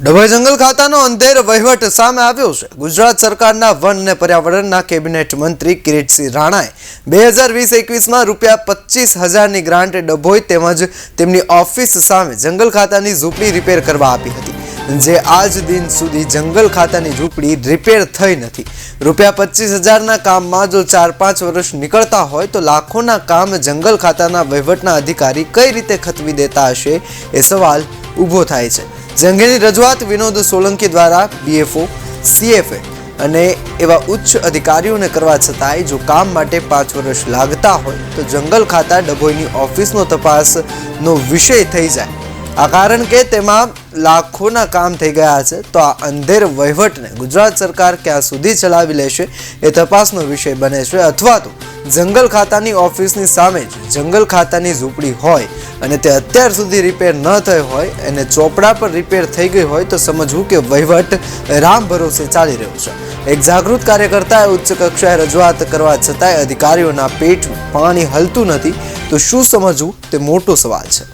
ડભોઈ જંગલ ખાતાનો અંધેર વહીવટ સામે આવ્યો છે। ગુજરાત સરકારના વન અને પર્યાવરણના કેબિનેટ મંત્રી કિરીટસિંહ રાણાએ 2020-21માં રૂપિયા 25,000ની ગ્રાન્ટ ડભોઈ તેમજ તેમની ઓફિસ સામે જંગલ ખાતાની ઝૂંપડી રિપેર કરવા આપી હતી, જે આજ દિન સુધી જંગલ ખાતાની ઝૂંપડી રિપેર થઈ નથી। રૂપિયા 25,000ના કામમાં જો 4-5 વર્ષ નીકળતા હોય તો લાખોના કામ જંગલ ખાતાના વહીવટના અધિકારી કઈ રીતે ખતવી દેતા હશે એ સવાલ ઊભો થાય છે। અંગેની રજૂઆત વિનોદ સોલંકી દ્વારા BFO, CFA અને એવા ઉચ્ચ અધિકારીઓને કરવા છતાંય જો કામ માટે 5 વર્ષ લાગતા હોય તો જંગલ ખાતા ડભોઈની ઓફિસનો તપાસનો વિષય થઈ જાય। આ કારણ કે તેમાં લાખોના કામ થઈ ગયા છે, તો આ અંધેર વહીવટને ગુજરાત સરકાર ક્યાં સુધી ચલાવી લેશે એ તપાસનો વિષય બને છે, અથવા તો જંગલ ખાતાની ઓફિસની સામે જ જંગલ ખાતાની ઝૂંપડી હોય અને તે અત્યાર સુધી રિપેર ન થઈ હોય અને ચોપડા પર રિપેર થઈ ગઈ હોય તો સમજવું કે વહીવટ રામ ભરોસે ચાલી રહ્યો છે। એક જાગૃત કાર્યકર્તાએ ઉચ્ચ કક્ષાએ રજૂઆત કરવા છતાંય અધિકારીઓના પેટમાં પાણી હલતું નથી, તો શું સમજવું તે મોટો સવાલ છે।